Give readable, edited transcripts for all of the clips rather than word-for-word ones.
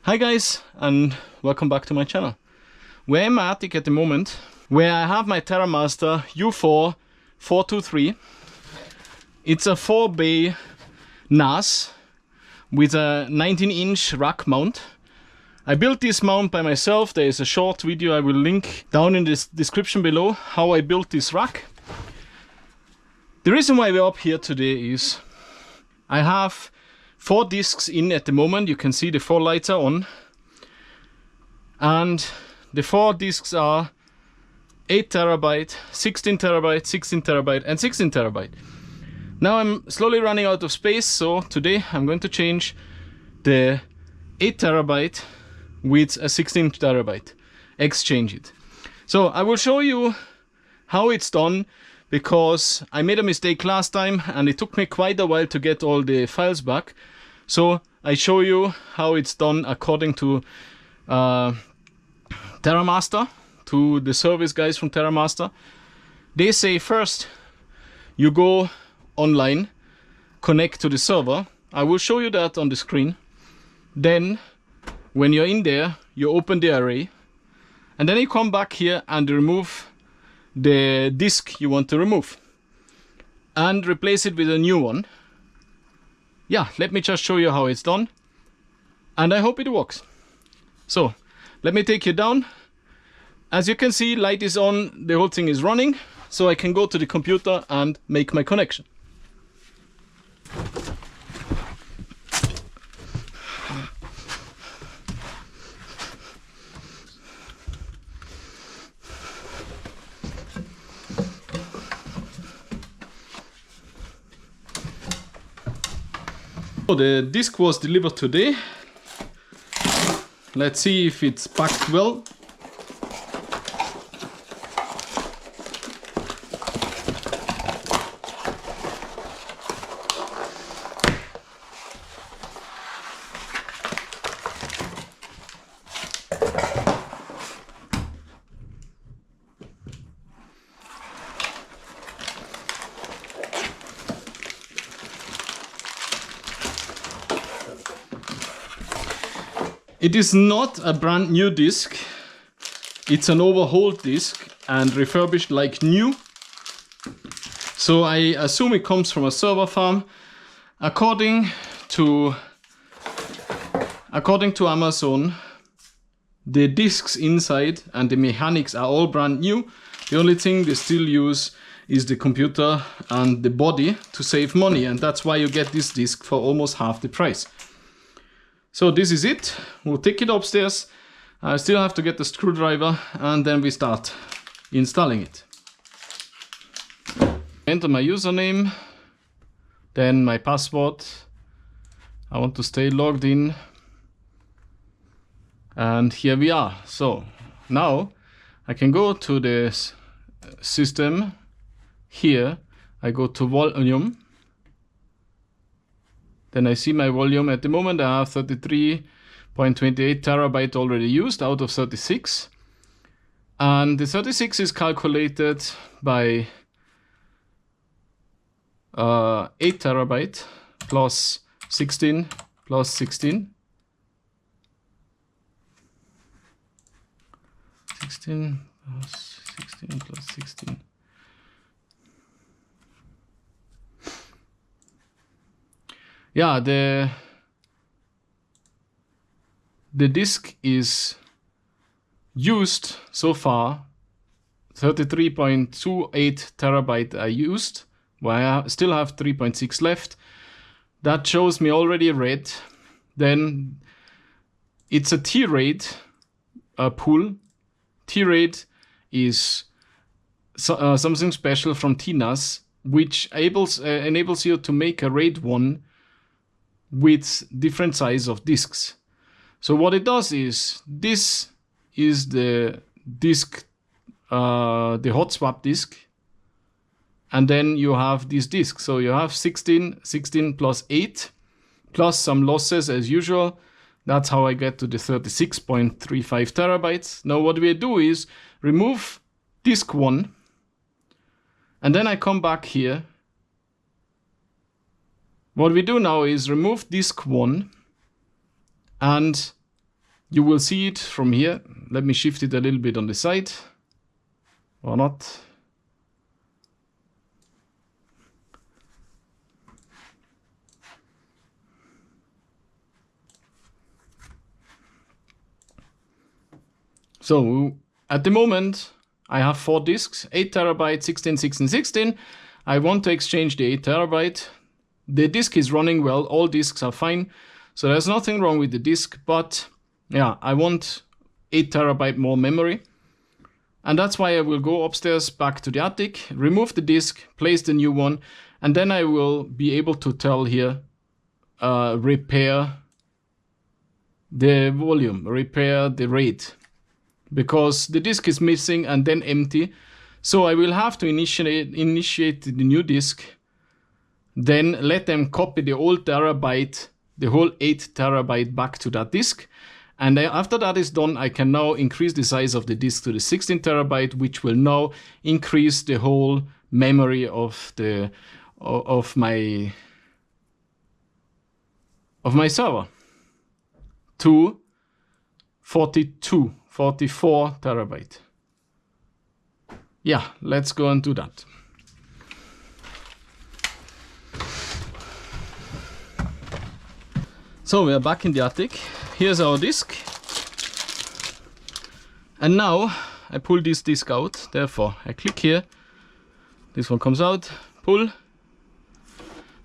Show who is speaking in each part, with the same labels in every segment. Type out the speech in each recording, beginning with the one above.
Speaker 1: Hi guys, and welcome back to my channel. We're in my attic at the moment, where I have my Terramaster U4-423. It's a 4-bay NAS with a 19-inch rack mount. I built this mount by myself. There is a short video I will link down in the description below how I built this rack. The reason why we're up here today is I have 4 disks in at the moment. You can see the 4 lights are on, and the 4 disks are 8 terabyte, 16 terabyte, 16 terabyte and 16 terabyte. Now I'm slowly running out of space, so today I'm going to change the 8 terabyte with a 16 terabyte, exchange it. So I will show you how it's done, because I made a mistake last time and it took me quite a while to get all the files back. So I show you how it's done according to Terramaster, to the service guys from Terramaster. They say first you go online, connect to the server. I will show you that on the screen. Then when you're in there, you open the array, and then you come back here and remove the disk you want to remove and replace it with a new one. Yeah, let me just show you how it's done, and I hope it works. So let me take you down. As you can see, light is on, the whole thing is running, so I can go to the computer and make my connection. So the disk was delivered today. Let's see if it's packed well. It is not a brand new disk, it's an overhauled disk and refurbished like new. So I assume it comes from a server farm. According to Amazon, the disks inside and the mechanics are all brand new. The only thing they still use is the computer and the body to save money, and that's why you get this disk for almost half the price. So this is it. We'll take it upstairs. I still have to get the screwdriver, and then we start installing it. Enter my username, then my password. I want to stay logged in, and here we are. So now I can go to the system. Here I go to volume. Then I see my volume. At the moment I have 33.28 terabyte already used out of 36. And the 36 is calculated by 8 terabyte plus 16 plus 16. 16 plus 16 plus 16. Yeah, the disk is used so far. 33.28 terabyte I used. Well, I still have 3.6 left. That shows me already red. Then it's a T-RAID pool. T-RAID is something special from TNAS, which enables you to make a RAID 1 with different size of disks. So what it does is, this is the disk, the hot swap disk, and then you have this disk. So you have 16 plus 8 plus some losses as usual. That's how I get to the 36.35 terabytes. Now what we do is remove disk 1, and then I come back here. What we do now is remove disk 1 and You will see it from here. Let me shift it a little bit on the side. Or not. So at the moment I have 4 disks, 8 terabyte, 16, 16, 16. I want to exchange the 8 terabyte. The disk is running well, all disks are fine. So there's nothing wrong with the disk, but yeah, I want 8 terabyte more memory. And that's why I will go upstairs back to the attic, remove the disk, place the new one, and then I will be able to tell here, repair the volume, repair the RAID. Because the disk is missing and then empty. So I will have to initiate the new disk, then let them copy the old terabyte, the whole 8 terabyte back to that disk. And after that is done, I can now increase the size of the disk to the 16 terabyte, which will now increase the whole memory of my server to 44 terabyte. Yeah, let's go and do that. So we are back in the attic. Here's our disk. And now I pull this disk out. Therefore, I click here. This one comes out, pull,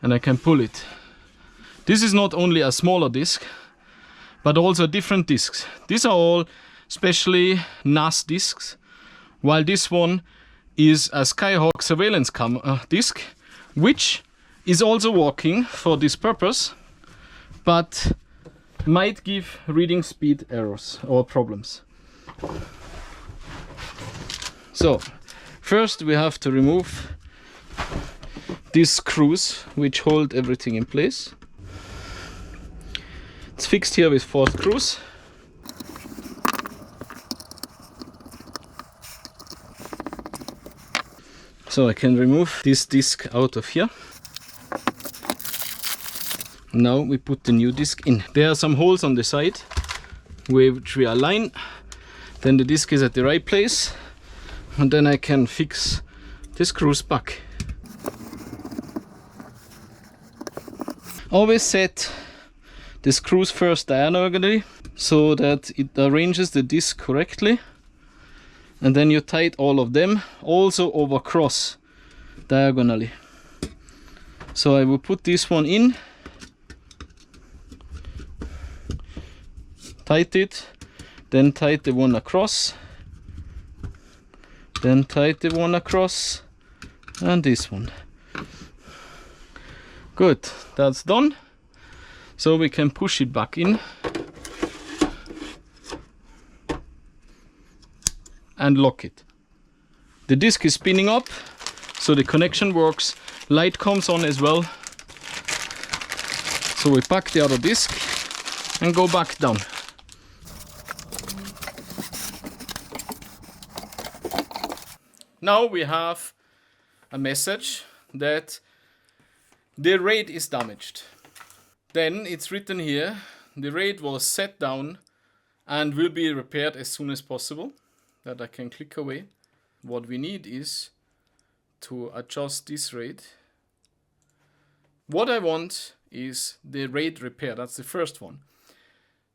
Speaker 1: and I can pull it. This is not only a smaller disk, but also different disks. These are all specially NAS disks, while this one is a Skyhawk surveillance disk, which is also working for this purpose, but might give reading speed errors or problems. So first we have to remove these screws which hold everything in place. It's fixed here with 4 screws. So I can remove this disc out of here. Now we put the new disc in. There are some holes on the side which we align. Then the disc is at the right place, and then I can fix the screws back. Always set the screws first diagonally so that it arranges the disc correctly. And then you tighten all of them, also over cross diagonally. So I will put this one in, tighten it, then tighten the one across, then tighten the one across, and this one. Good, that's done. So we can push it back in and lock it. The disk is spinning up, so the connection works. Light comes on as well. So we pack the other disk and go back down. Now we have a message that the RAID is damaged. Then it's written here, the RAID was set down and will be repaired as soon as possible. That I can click away. What we need is to adjust this RAID. What I want is the RAID repair. That's the first one.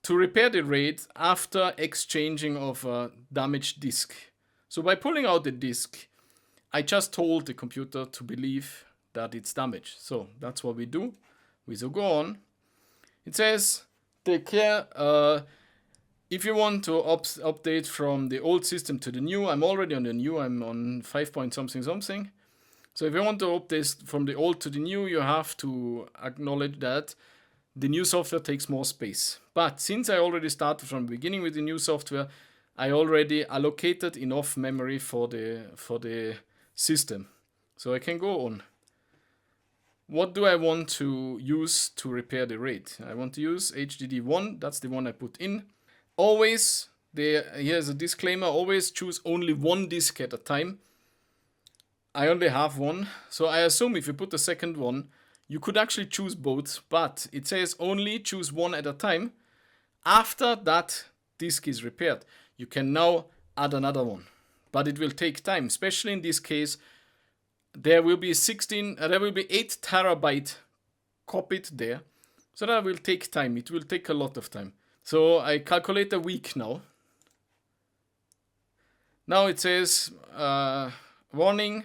Speaker 1: To repair the RAID after exchanging of a damaged disk. So by pulling out the disk, I just told the computer to believe that it's damaged. So that's what we do. We will go on. It says, take care. If you want to update from the old system to the new, I'm already on the new, I'm on 5 point something something. So if you want to update from the old to the new, you have to acknowledge that the new software takes more space. But since I already started from the beginning with the new software, I already allocated enough memory for the system. So I can go on. What do I want to use to repair the RAID? I want to use HDD1, that's the one I put in. Always, here's a disclaimer, always choose only one disk at a time. I only have one, so I assume if you put the second one, you could actually choose both, but it says only choose one at a time. After that disk is repaired, you can now add another one. But it will take time, especially in this case. There will be 8 terabyte copied there. So that will take time. It will take a lot of time. So I calculate a week now. Now it says, warning,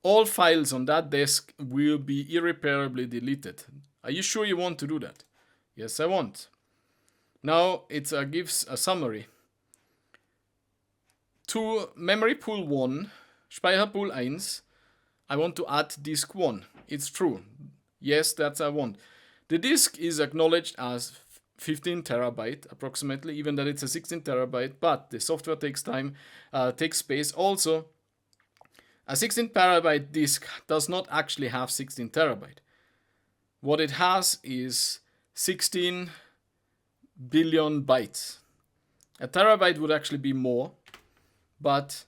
Speaker 1: all files on that disk will be irreparably deleted. Are you sure you want to do that? Yes, I want. Now it gives a summary. To memory pool 1, Speicherpool 1, I want to add disk 1. It's true. Yes, that's I want. The disk is acknowledged as 15 terabyte approximately, even that it's a 16 terabyte, but the software takes time, takes space. Also, a 16 terabyte disk does not actually have 16 terabyte. What it has is 16 billion bytes. A terabyte would actually be more, but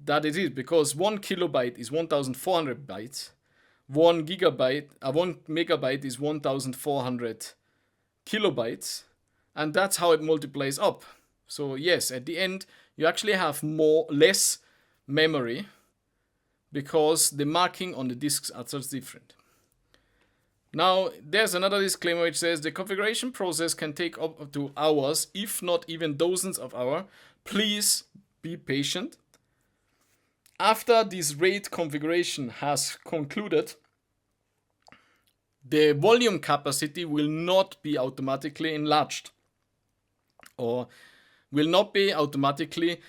Speaker 1: that it is, because 1 kilobyte is 1400 bytes, 1 megabyte is 1400 kilobytes, and that's how it multiplies up. So yes, at the end you actually have less memory, because the marking on the disks are just different. Now there's another disclaimer which says the configuration process can take up to hours, if not even dozens of hours. Please be patient. After this RAID configuration has concluded, the volume capacity will not be automatically enlarged or will not be automatically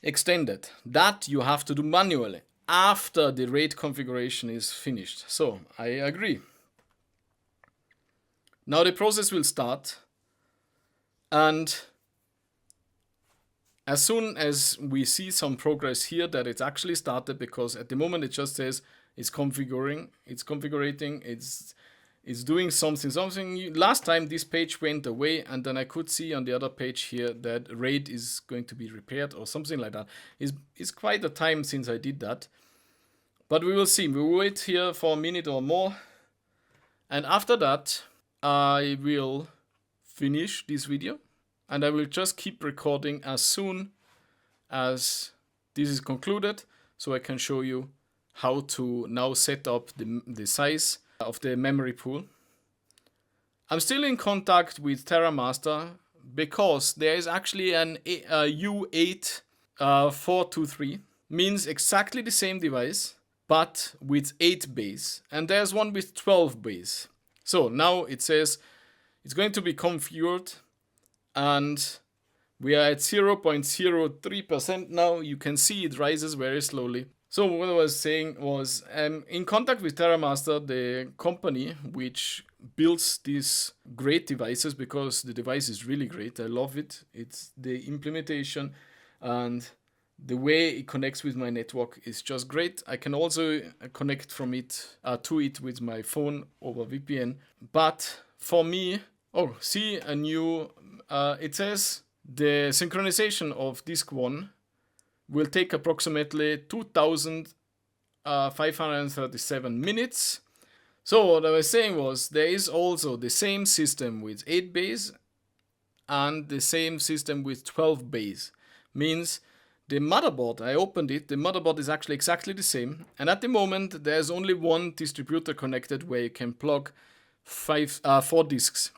Speaker 1: extended. That you have to do manually after the RAID configuration is finished. So I agree. Now the process will start, and as soon as we see some progress here that it's actually started, because at the moment it just says it's configuring, it's doing something. Last time this page went away, and then I could see on the other page here that RAID is going to be repaired or something like that. It's quite a time since I did that, but we will see. We will wait here for a minute or more, and after that I will finish this video, and I will just keep recording as soon as this is concluded, so I can show you how to now set up the size of the memory pool. I'm still in contact with Terramaster, because there is actually an U4-423, means exactly the same device, but with 8 bays, and there's one with 12 bays. So now it says it's going to be configured, and we are at 0.03% now. You can see it rises very slowly. So what I was saying was, I'm in contact with Terramaster, the company which builds these great devices, because the device is really great. I love it. It's the implementation and the way it connects with my network is just great. I can also connect from it to it with my phone over VPN. But for me, see a new, it says the synchronization of disk 1 will take approximately 2,537 minutes. So what I was saying was, there is also the same system with 8 bays and the same system with 12 bays. Means the motherboard, I opened it, the motherboard is actually exactly the same, and at the moment there's only one distributor connected where you can plug 4 disks.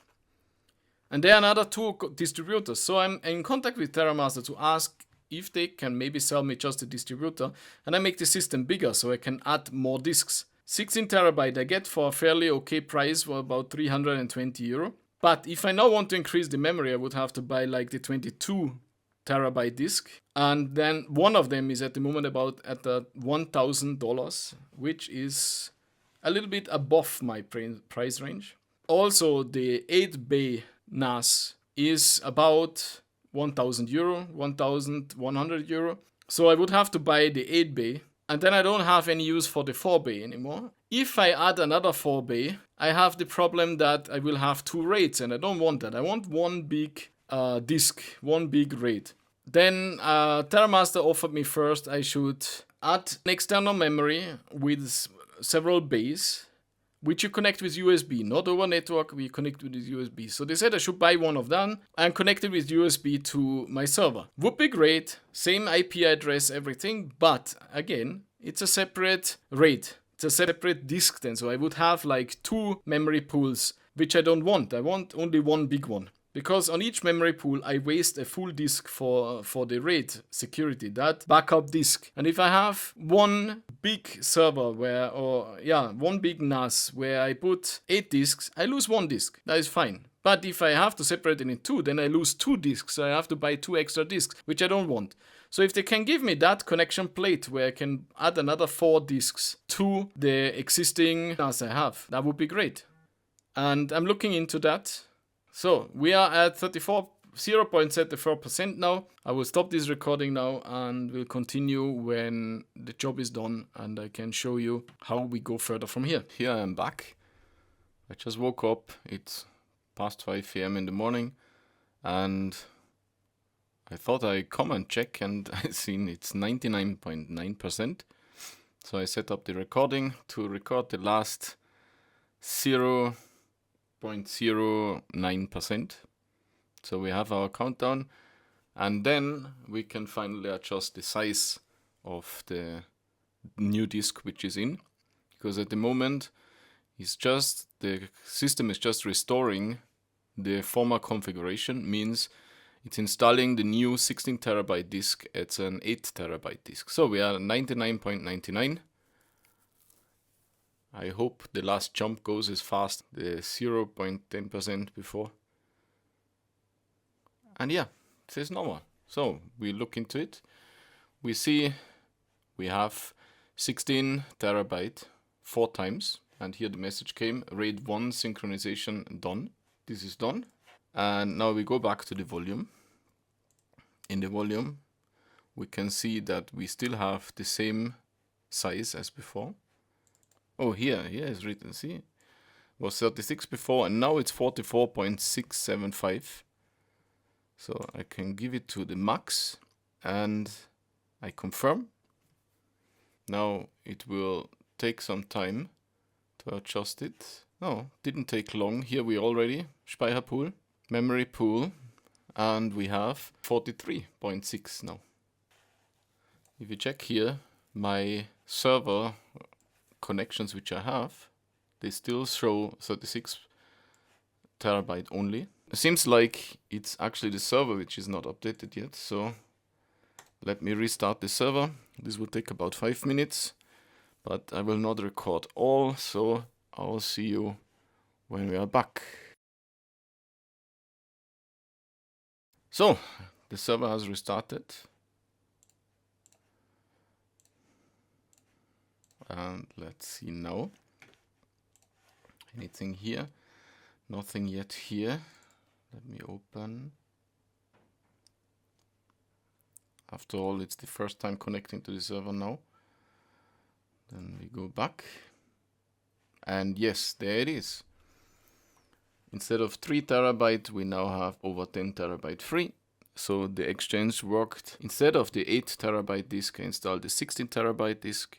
Speaker 1: And there are another 2 distributors, so I'm in contact with Terramaster to ask if they can maybe sell me just a distributor, and I make the system bigger so I can add more disks. 16 terabyte I get for a fairly okay price, for about 320 euro. But if I now want to increase the memory, I would have to buy like the 22 terabyte disk, and then one of them is at the moment about at the $1,000, which is a little bit above my price range. Also, the 8 bay NAS is about 1,000 euro, 1,100 euro. So I would have to buy the 8 bay, and then I don't have any use for the 4 bay anymore. If I add another 4 bay, I have the problem that I will have 2 RAIDs, and I don't want that. I want one big disk, one big RAID. Then Terramaster offered me first I should add an external memory with several bays, which you connect with USB, not over network, we connect with USB. So they said I should buy one of them and connect it with USB to my server. Would be great, same IP address, everything, but again, it's a separate RAID. It's a separate disk then, so I would have like 2 memory pools, which I don't want. I want only one big one. Because on each memory pool, I waste a full disk for the RAID security, that backup disk. And if I have one big server one big NAS where I put 8 disks, I lose 1 disk. That is fine. But if I have to separate it in 2, then I lose 2 disks. So I have to buy 2 extra disks, which I don't want. So if they can give me that connection plate where I can add another 4 disks to the existing NAS I have, that would be great. And I'm looking into that. So we are at 0.74% now. I will stop this recording now and we'll continue when the job is done and I can show you how we go further from here. Here I am back. I just woke up. It's past 5 AM in the morning and I thought I'd come and check and I seen it's 99.9%. So I set up the recording to record the last 0.09%. So we have our countdown and then we can finally adjust the size of the new disk which is in, because at the moment the system is just restoring the former configuration, means it's installing the new 16 terabyte disk. It's an 8 terabyte disk. So we are 99.99. I hope the last jump goes as fast, the 0.10% before. And yeah, it says normal. So we look into it. We see we have 16 terabyte 4 times. And here the message came, RAID 1 synchronization done. This is done. And now we go back to the volume. In the volume, we can see that we still have the same size as before. Oh, here is written, see? It was 36 before and now it's 44.675. So I can give it to the max and I confirm. Now it will take some time to adjust it. No, didn't take long. Here we already, Speicherpool, memory pool, and we have 43.6 now. If you check here, my server connections which I have, they still show 36 terabyte only. It seems like it's actually the server which is not updated yet, so let me restart the server. This will take about 5 minutes, but I will not record all, so I'll see you when we are back. So, the server has restarted. And let's see now. Anything here? Nothing yet here. Let me open. After all, it's the first time connecting to the server now. Then we go back. And yes, there it is. Instead of 3 terabyte, we now have over 10 terabyte free. So the exchange worked. Instead of the 8 terabyte disk, I installed the 16 terabyte disk.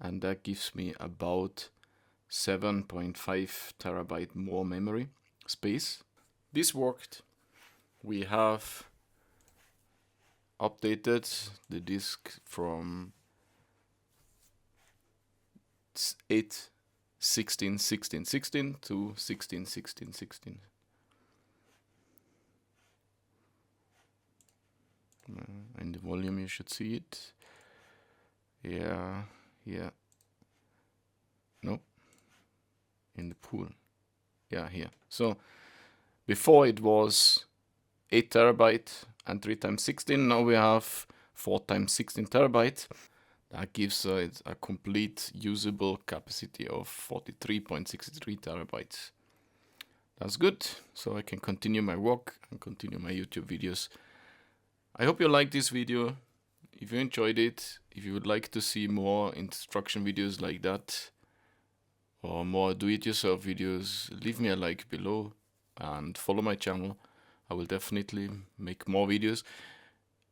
Speaker 1: And that gives me about 7.5 terabyte more memory space. This worked. We have updated the disk from 8, 16, 16, 16 to 16, 16, 16. In the volume you should see it. Yeah. No. In the pool. Yeah, here. So before it was 8 terabyte and 3 times 16. Now we have 4 times 16 terabyte. That gives it a complete usable capacity of 43.63 terabytes. That's good. So I can continue my work and continue my YouTube videos. I hope you liked this video. If you enjoyed it, if you would like to see more instruction videos like that, or more do-it-yourself videos, leave me a like below and follow my channel. I will definitely make more videos.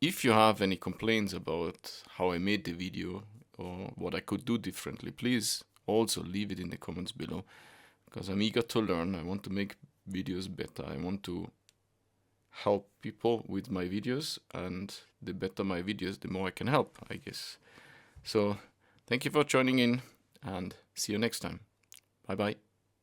Speaker 1: If you have any complaints about how I made the video or what I could do differently, please also leave it in the comments below, because I'm eager to learn. I want to make videos better. I want to help people with my videos, and the better my videos, the more I can help, I guess. So thank you for joining in, and see you next time. Bye bye.